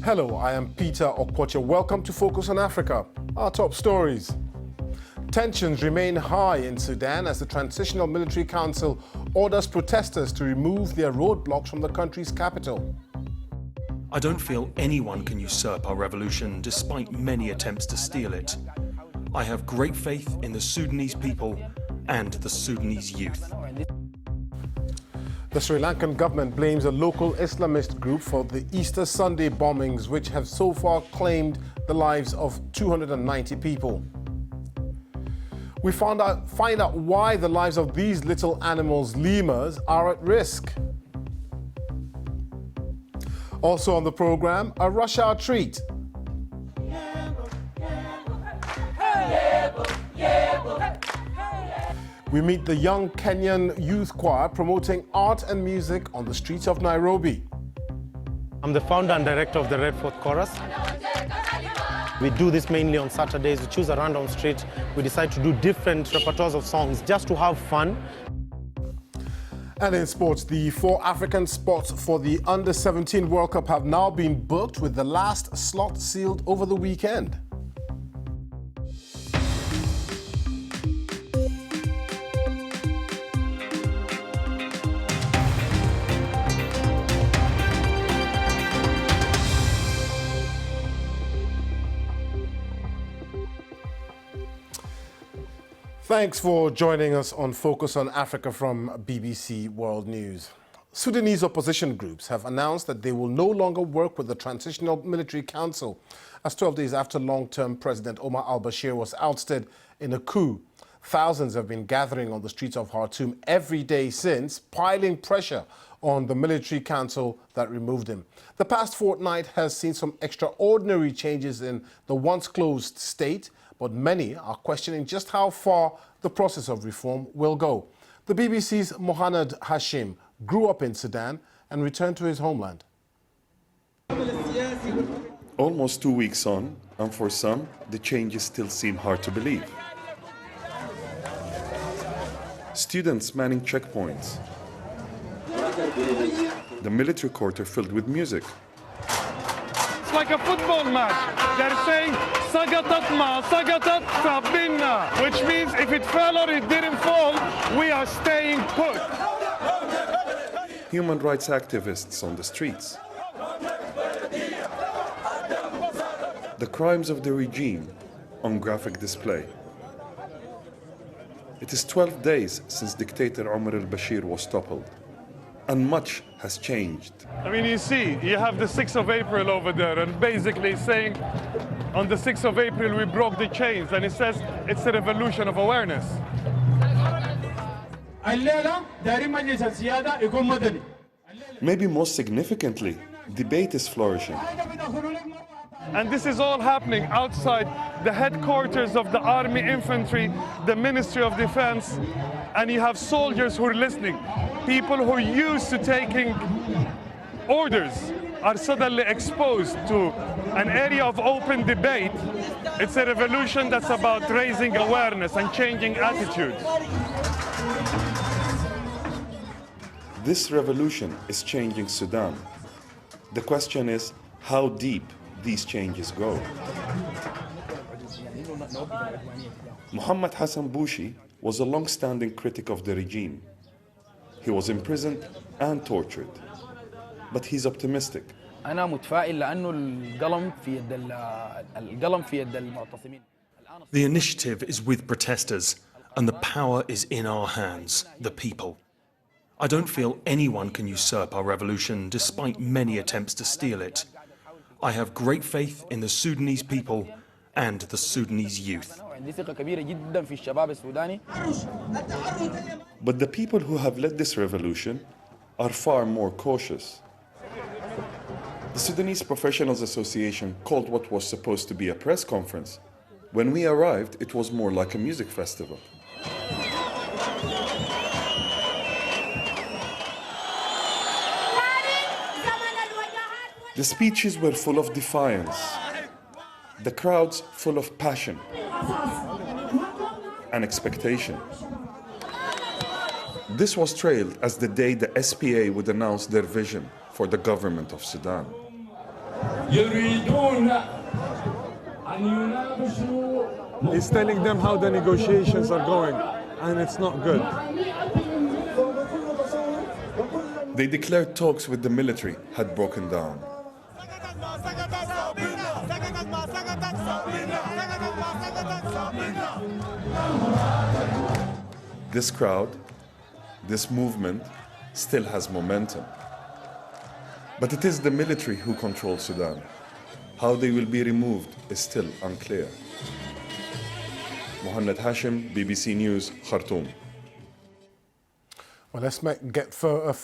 Hello, I am Peter Okwocha. Welcome to Focus on Africa. Our top stories. Tensions remain high in Sudan as the Transitional Military Council orders protesters to remove their roadblocks from the country's capital. I don't feel anyone can usurp our revolution despite many attempts to steal it. I have great faith in the Sudanese people and the Sudanese youth. The Sri Lankan government blames a local Islamist group for the Easter Sunday bombings, which have so far claimed the lives of 290 people. We find out why the lives of these little animals, lemurs, are at risk. Also on the program, a rush hour treat. We meet the young Kenyan youth choir promoting art and music on the streets of Nairobi. I'm the founder and director of the Red Fourth Chorus. We do this mainly on Saturdays. We choose a random street. We decide to do different repertoires of songs just to have fun. And in sports, the 4 African spots for the Under-17 World Cup have now been booked, with the last slot sealed over the weekend. Thanks for joining us on Focus on Africa from BBC World News. Sudanese opposition groups have announced that they will no longer work with the Transitional Military Council, as 12 days after long-term President Omar al-Bashir was ousted in a coup. Thousands have been gathering on the streets of Khartoum every day since, piling pressure on the military council that removed him. The past fortnight has seen some extraordinary changes in the once closed state, but many are questioning just how far the process of reform will go. The BBC's Mohamed Hashim grew up in Sudan and returned to his homeland. Almost 2 weeks on, and for some, the changes still seem hard to believe. Students manning checkpoints. The military quarter filled with music. It's like a football match. They're saying, "Sagatat ma, sagatat sabinna," which means if it fell or it didn't fall, we are staying put. Human rights activists on the streets. The crimes of the regime on graphic display. It is 12 days since dictator Omar al-Bashir was toppled, and much has changed. I mean, you see, you have the 6th of April over there, and basically saying, on the 6th of April, we broke the chains, and it says it's a revolution of awareness. Maybe most significantly, debate is flourishing. And this is all happening outside the headquarters of the Army Infantry, the Ministry of Defense, and you have soldiers who are listening. People who are used to taking orders are suddenly exposed to an area of open debate. It's a revolution that's about raising awareness and changing attitudes. This revolution is changing Sudan. The question is how deep these changes go. Muhammad Hassan Boushi was a long-standing critic of the regime. He was imprisoned and tortured, but he's optimistic. أنا متفائل لأنه القلم في يد المعتصمين. The initiative is with protesters, and the power is in our hands, the people. I don't feel anyone can usurp our revolution despite many attempts to steal it. I have great faith in the Sudanese people and the Sudanese youth. But the people who have led this revolution are far more cautious. The Sudanese Professionals Association called what was supposed to be a press conference. When we arrived, it was more like a music festival. The speeches were full of defiance, the crowds full of passion and expectation. This was trailed as the day the SPA would announce their vision for the government of Sudan. He's telling them how the negotiations are going, and it's not good. They declared talks with the military had broken down. This crowd, this movement, still has momentum. But it is the military who controls Sudan. How they will be removed is still unclear. Mohammed Hashim, BBC News, Khartoum. Well, let's get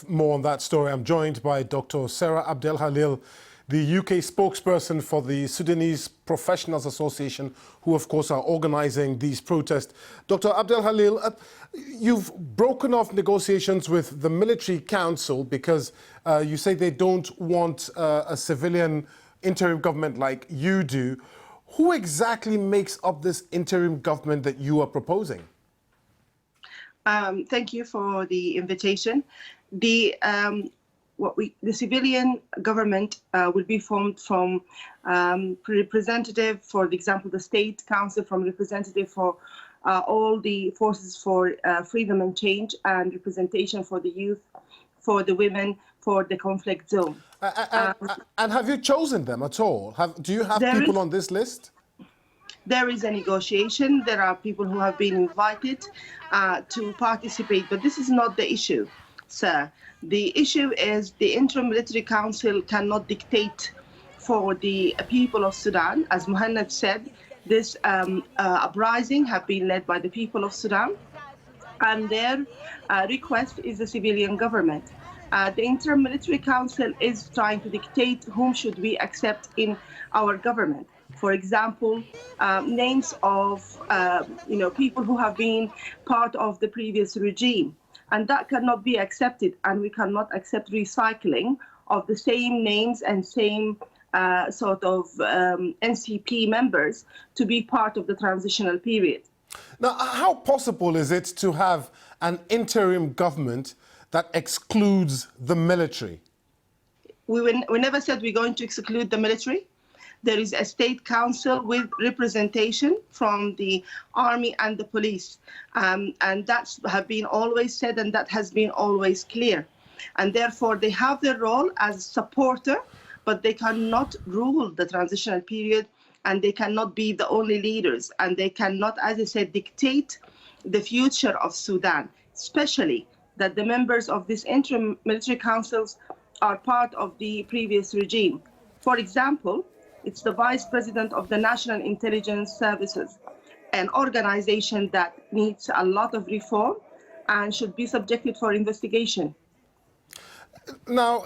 more on that story. I'm joined by Dr. Sarah Abdel Halil, the UK spokesperson for the Sudanese Professionals Association, who of course are organizing these protests. Dr. Abdel Halil, you've broken off negotiations with the military council because you say they don't want a civilian interim government like you do. Who exactly makes up this interim government that you are proposing? Thank you for the invitation. The civilian government will be formed from representative, for example, the state council, from representative for all the forces for freedom and change, and representation for the youth, for the women, for the conflict zone. And have you chosen them at all? Do you have people on this list? There is a negotiation. There are people who have been invited to participate, but this is not the issue, sir. The issue is the interim military council cannot dictate for the people of Sudan. As Mohammed said, this uprising have been led by the people of Sudan, and their request is a civilian government. The interim military council is trying to dictate whom should we accept in our government. For example, names of people who have been part of the previous regime. And that cannot be accepted, and we cannot accept recycling of the same names and same NCP members to be part of the transitional period. Now, how possible is it to have an interim government that excludes the military? We never said we're going to exclude the military. There is a state council with representation from the army and the police. And that's have been always said, and that has been always clear. And therefore, they have their role as a supporter, but they cannot rule the transitional period, and they cannot be the only leaders. And they cannot, as I said, dictate the future of Sudan, especially that the members of this interim military councils are part of the previous regime. For example, it's the Vice President of the National Intelligence Services, an organization that needs a lot of reform and should be subjected for investigation. Now,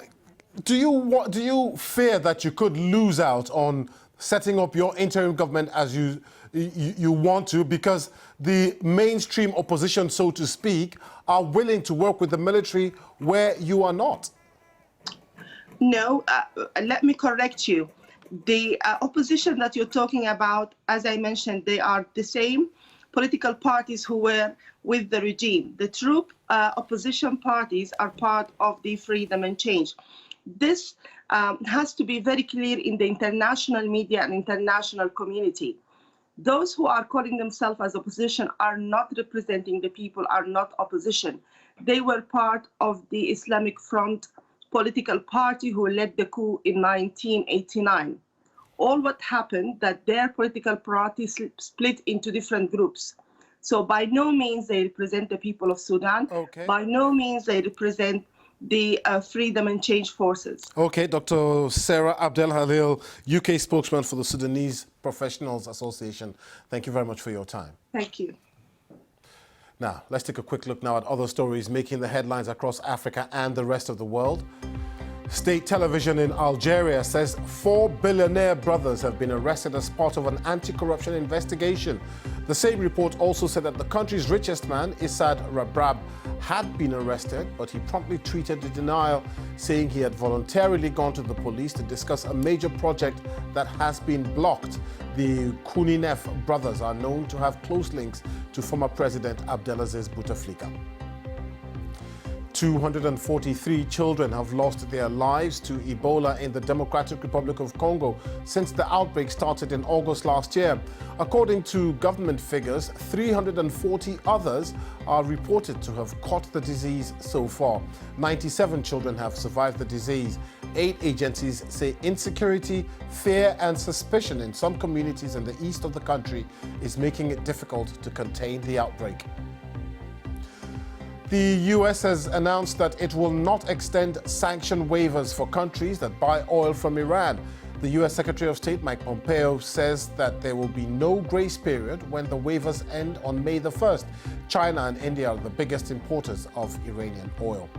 do you fear that you could lose out on setting up your interim government as you want to, because the mainstream opposition, so to speak, are willing to work with the military where you are not? No, let me correct you. The opposition that you're talking about, as I mentioned, they are the same political parties who were with the regime. The true opposition parties are part of the freedom and change. This has to be very clear in the international media and international community. Those who are calling themselves as opposition are not representing the people, are not opposition. They were part of the Islamic Front political party who led the coup in 1989. All what happened that their political party split into different groups. So by no means they represent the people of Sudan. Okay. By no means they represent the freedom and change forces. Okay, Dr. Sarah Abdel Halil, UK spokesman for the Sudanese Professionals Association. Thank you very much for your time. Thank you. Now, let's take a quick look now at other stories making the headlines across Africa and the rest of the world. State television in Algeria says 4 billionaire brothers have been arrested as part of an anti-corruption investigation. The same report also said that the country's richest man, Issad Rabrab, had been arrested, but he promptly tweeted the denial, saying he had voluntarily gone to the police to discuss a major project that has been blocked. The Kouninef brothers are known to have close links to former President Abdelaziz Bouteflika. 243 children have lost their lives to Ebola in the Democratic Republic of Congo since the outbreak started in August last year. According to government figures, 340 others are reported to have caught the disease so far. 97 children have survived the disease. 8 agencies say insecurity, fear and suspicion in some communities in the east of the country is making it difficult to contain the outbreak. The US has announced that it will not extend sanction waivers for countries that buy oil from Iran. The US Secretary of State Mike Pompeo says that there will be no grace period when the waivers end on May the 1st. China and India are the biggest importers of Iranian oil.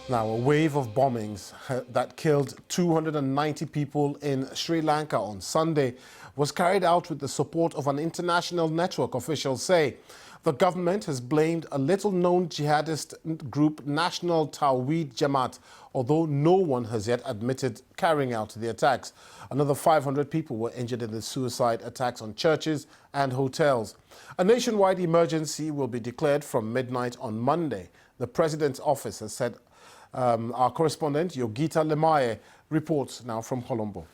Now, a wave of bombings that killed 290 people in Sri Lanka on Sunday was carried out with the support of an international network, officials say. The government has blamed a little-known jihadist group, National Tawhid Jamaat, although no one has yet admitted carrying out the attacks. Another 500 people were injured in the suicide attacks on churches and hotels. A nationwide emergency will be declared from midnight on Monday. The president's office has said. Our correspondent, Yogita Lemaye, reports now from Colombo.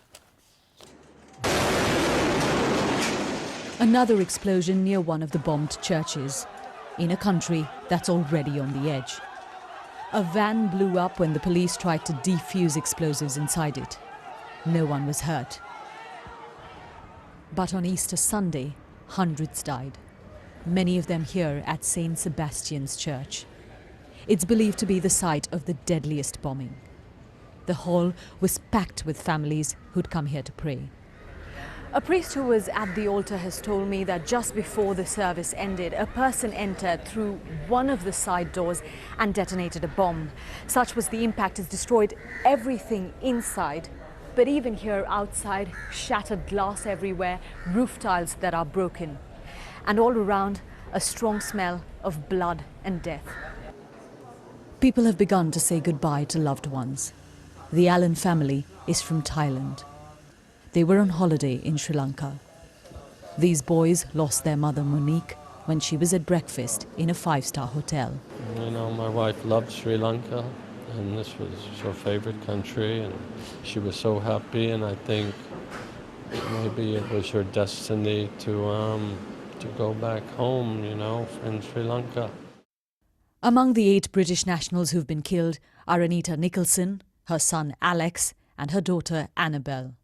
Another explosion near one of the bombed churches, in a country that's already on the edge. A van blew up when the police tried to defuse explosives inside it. No one was hurt. But on Easter Sunday, hundreds died, many of them here at St. Sebastian's Church. It's believed to be the site of the deadliest bombing. The hall was packed with families who'd come here to pray. A priest who was at the altar has told me that just before the service ended, a person entered through one of the side doors and detonated a bomb. Such was the impact, it's destroyed everything inside. But even here outside, shattered glass everywhere, roof tiles that are broken. And all around, a strong smell of blood and death. People have begun to say goodbye to loved ones. The Allen family is from Thailand. They were on holiday in Sri Lanka. These boys lost their mother Monique when she was at breakfast in a 5-star hotel. You know, my wife loved Sri Lanka, and this was her favorite country, and she was so happy, and I think maybe it was her destiny to go back home, you know, in Sri Lanka. Among the 8 British nationals who've been killed are Anita Nicholson, her son Alex, and her daughter Annabelle.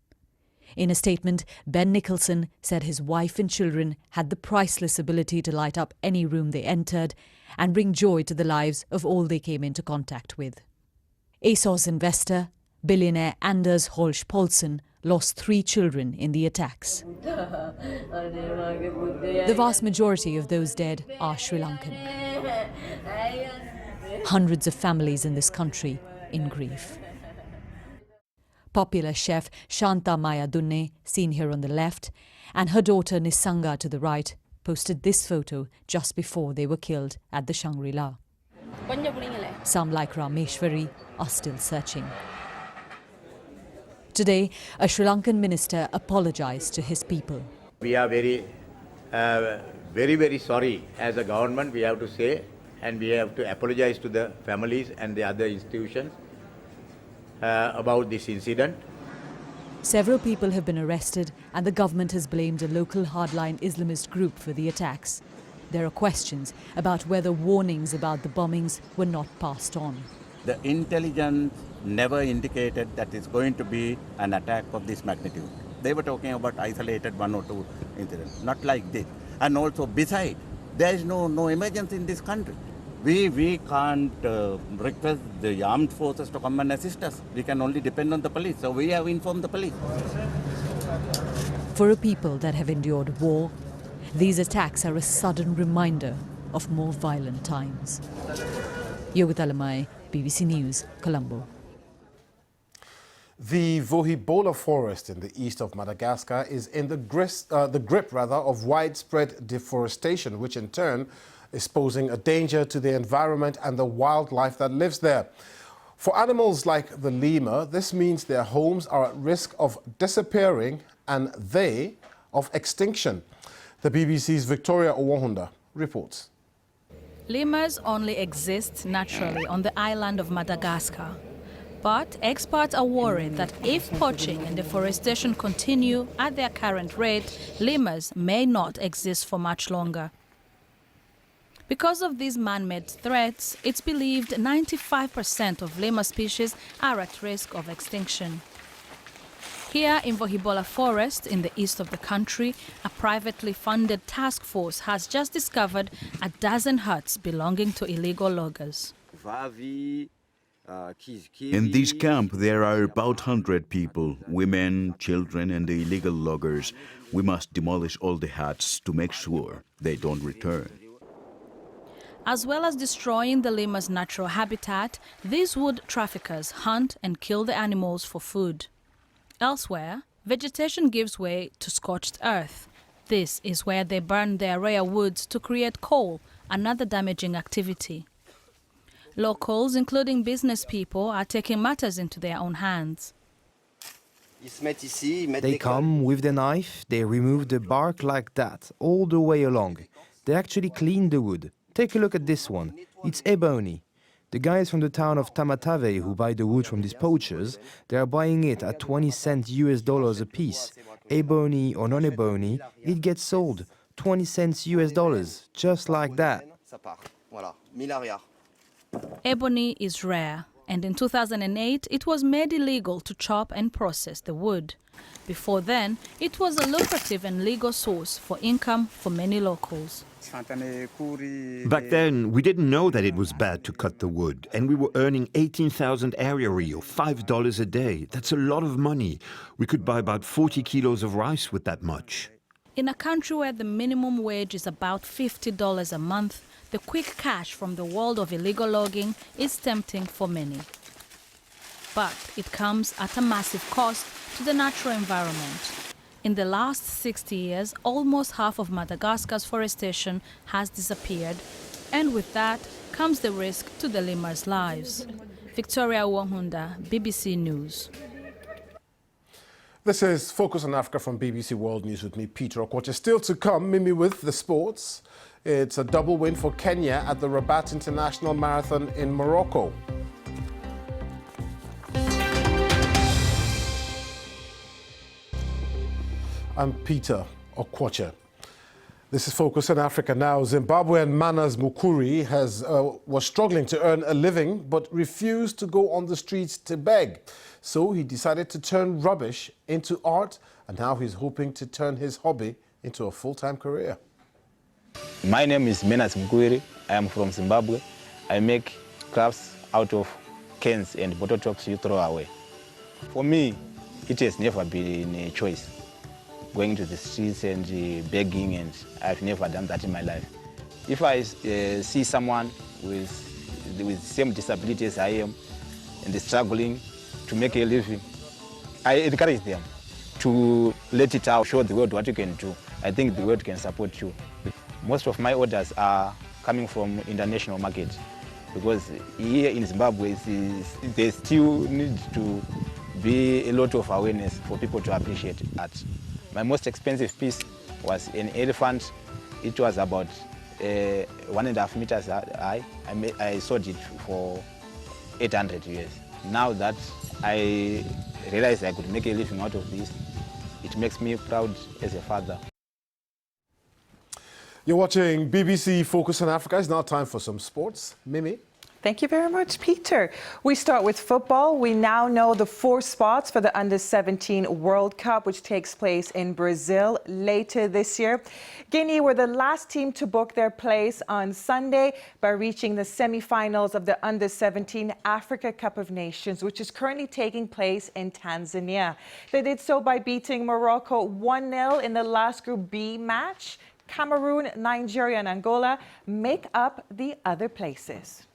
In a statement, Ben Nicholson said his wife and children had the priceless ability to light up any room they entered and bring joy to the lives of all they came into contact with. ASOS investor, billionaire Anders Holsch Poulsen, lost 3 children in the attacks. The vast majority of those dead are Sri Lankan. Hundreds of families in this country in grief. Popular chef Shanta Maya Dunne, seen here on the left, and her daughter Nisanga to the right, posted this photo just before they were killed at the Shangri-La. Some, like Rameshwari, are still searching. Today, a Sri Lankan minister apologized to his people. We are very sorry as a government, we have to say, and we have to apologize to the families and the other institutions about this incident. Several people have been arrested, and the government has blamed a local hardline Islamist group for the attacks. There are questions about whether warnings about the bombings were not passed on. The intelligence never indicated that it's going to be an attack of this magnitude. They were talking about isolated 1 or 2 incidents, not like this. And also, besides, there is no emergency in this country. We can't request the armed forces to come and assist us. We can only depend on the police. So we have informed the police. For a people that have endured war, these attacks are a sudden reminder of more violent times. Yogita Lamai, BBC News, Colombo. The Vohibola forest in the east of Madagascar is in the grip of widespread deforestation, which in turn is posing a danger to the environment and the wildlife that lives there. For animals like the lemur, this means their homes are at risk of disappearing and they of extinction. The BBC's Victoria Owohunda reports. Lemurs only exist naturally on the island of Madagascar. But experts are worried that if poaching and deforestation continue at their current rate, lemurs may not exist for much longer. Because of these man-made threats, it's believed 95% of lemur species are at risk of extinction. Here in EBOLA forest in the east of the country, a privately funded task force has just discovered a dozen huts belonging to illegal loggers. In this camp, there are about 100 people, women, children, and the illegal loggers. We must demolish all the huts to make sure they don't return. As well as destroying the lemur's natural habitat, these wood traffickers hunt and kill the animals for food. Elsewhere, vegetation gives way to scorched earth. This is where they burn their rare woods to create coal, another damaging activity. Locals, including business people, are taking matters into their own hands. They come with the knife, they remove the bark like that, all the way along. They actually clean the wood. Take a look at this one. It's ebony. The guys from the town of Tamatave who buy the wood from these poachers, they are buying it at 20 cents US dollars a piece. Ebony or non-ebony, it gets sold. 20 cents US dollars, just like that. Ebony is rare, and in 2008 it was made illegal to chop and process the wood. Before then, it was a lucrative and legal source for income for many locals. Back then, we didn't know that it was bad to cut the wood, and we were earning 18,000 area real, $5 a day. That's a lot of money. We could buy about 40 kilos of rice with that much. In a country where the minimum wage is about $50 a month, the quick cash from the world of illegal logging is tempting for many. But it comes at a massive cost to the natural environment. In the last 60 years, almost half of Madagascar's forestation has disappeared, and with that comes the risk to the lemurs' lives. Victoria Uwahunda, BBC News. This is Focus on Africa from BBC World News with me, Peter Okwacha. Still to come, Mimi with the sports. It's a double win for Kenya at the Rabat International Marathon in Morocco. I'm Peter Okwacha. This is Focus on Africa now. Zimbabwean Manas Mukuri was struggling to earn a living but refused to go on the streets to beg. So he decided to turn rubbish into art, and now he's hoping to turn his hobby into a full-time career. My name is Manas Mukuri. I am from Zimbabwe. I make crafts out of cans and bottle tops you throw away. For me, it has never been a choice, going to the streets and begging, and I've never done that in my life. If I see someone with the same disability as I am and struggling to make a living, I encourage them to let it out, show the world what you can do. I think the world can support you. Most of my orders are coming from international market, because here in Zimbabwe there still needs to be a lot of awareness for people to appreciate art. My most expensive piece was an elephant. It was about 1.5 meters high. I sold it for 800 US. Now that I realized I could make a living out of this, it makes me proud as a father. You're watching BBC Focus on Africa. It's now time for some sports. Mimi? Thank you very much, Peter. We start with football. We now know the 4 spots for the Under-17 World Cup, which takes place in Brazil later this year. Guinea were the last team to book their place on Sunday by reaching the semi-finals of the Under-17 Africa Cup of Nations, which is currently taking place in Tanzania. They did so by beating Morocco 1-0 in the last Group B match. Cameroon, Nigeria, and Angola make up the other places.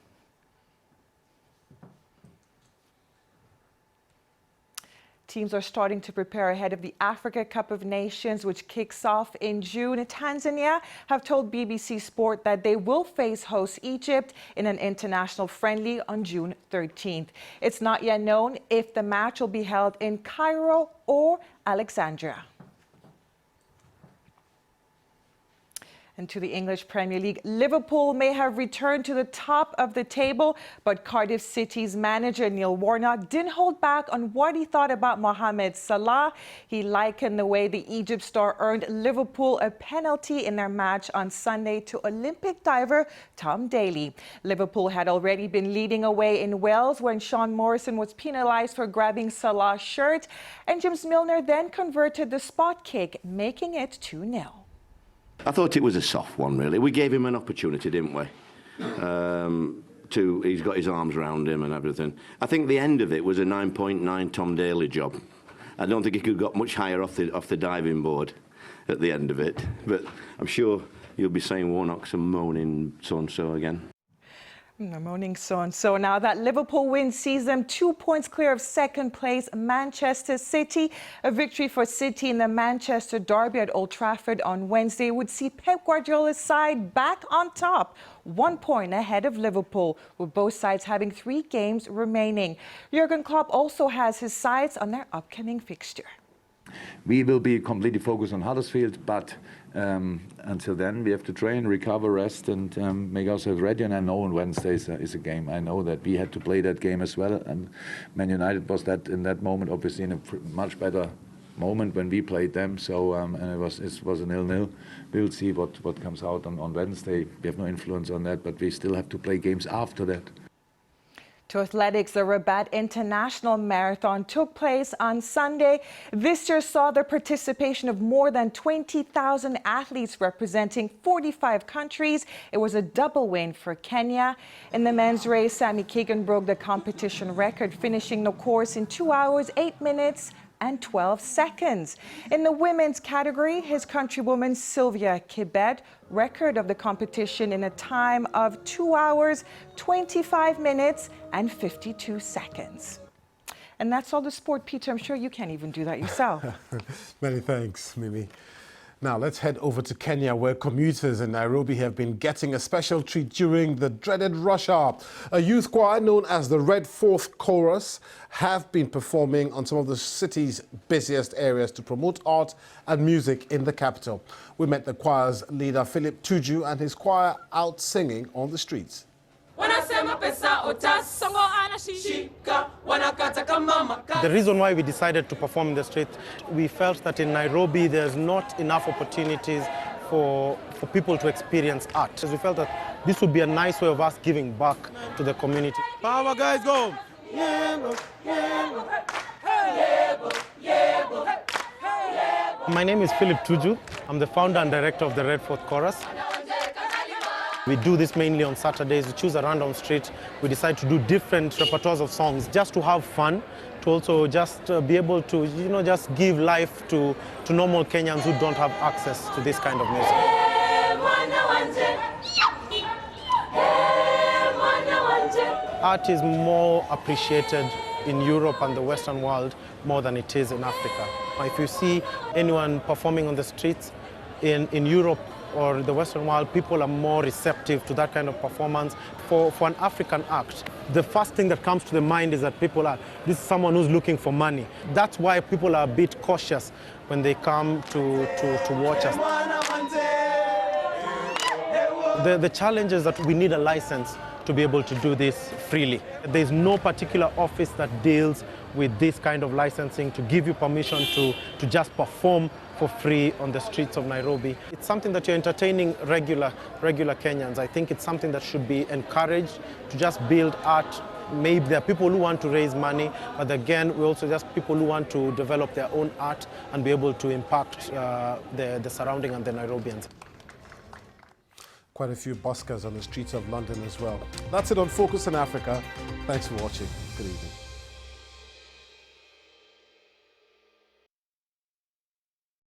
Teams are starting to prepare ahead of the Africa Cup of Nations, which kicks off in June. Tanzania have told BBC Sport that they will face host Egypt in an international friendly on June 13th. It's not yet known if the match will be held in Cairo or Alexandria. And to the English Premier League, Liverpool may have returned to the top of the table, but Cardiff City's manager Neil Warnock didn't hold back on what he thought about Mohamed Salah. He likened the way the Egypt star earned Liverpool a penalty in their match on Sunday to Olympic diver Tom Daley. Liverpool had already been leading away in Wales when Sean Morrison was penalised for grabbing Salah's shirt, and James Milner then converted the spot kick, making it 2-0. I thought it was a soft one, really. We gave him an opportunity, didn't we? He's got his arms around him and everything. I think the end of it was a 9.9 Tom Daley job. I don't think he could have got much higher off the diving board at the end of it. But I'm sure you'll be saying Warnock's and moaning so-and-so again. Moaning so-and-so. Now that Liverpool win sees them 2 points clear of second place Manchester City. A victory for City in the Manchester derby at Old Trafford on Wednesday would see Pep Guardiola's side back on top, 1 point ahead of Liverpool, with both sides having 3 games remaining. Jurgen Klopp also has his sights on their upcoming fixture. We will be completely focused on Huddersfield, but until then we have to train, recover, rest, and make ourselves ready. And I know on Wednesday is a game. I know that we had to play that game as well, and Man United was in that moment obviously in a much better moment when we played them. So and it was a 0-0. We'll see what comes out on Wednesday. We have no influence on that, but we still have to play games after that. To athletics, the Rabat International Marathon took place on Sunday. This year saw the participation of more than 20,000 athletes representing 45 countries. It was a double win for Kenya. In the men's race, Sammy Keegan broke the competition record, finishing the course in 2 hours, 8 minutes and 12 seconds. In the women's category, his countrywoman Sylvia Kibet record of the competition in a time of 2 hours, 25 minutes and 52 seconds. And that's all the sport, Peter. I'm sure you can't even do that yourself. Many thanks, Mimi. Now let's head over to Kenya, where commuters in Nairobi have been getting a special treat during the dreaded rush hour. A youth choir known as the Red Fourth Chorus have been performing on some of the city's busiest areas to promote art and music in the capital. We met the choir's leader, Philip Tuju, and his choir out singing on the streets. The reason why we decided to perform in the street, we felt that in Nairobi there's not enough opportunities for people to experience art. So we felt that this would be a nice way of us giving back to the community. Power guys, go! My name is Philip Tuju. I'm the founder and director of the Red Fourth Chorus. We do this mainly on Saturdays. We choose a random street. We decide to do different repertoires of songs just to have fun, to also just be able to, just give life to normal Kenyans who don't have access to this kind of music. Art is more appreciated in Europe and the Western world more than it is in Africa. If you see anyone performing on the streets in Europe or the Western world, people are more receptive to that kind of performance. For an African act, the first thing that comes to the mind is that this is someone who's looking for money. That's why people are a bit cautious when they come to watch us. The challenge is that we need a license to be able to do this freely. There's no particular office that deals with this kind of licensing to give you permission to just perform for free on the streets of Nairobi. It's something that you're entertaining regular Kenyans. I think it's something that should be encouraged to just build art. Maybe there are people who want to raise money, but again, we're also just people who want to develop their own art and be able to impact the surrounding and the Nairobians. Quite a few buskers on the streets of London as well. That's it on Focus on Africa. Thanks for watching. Good evening.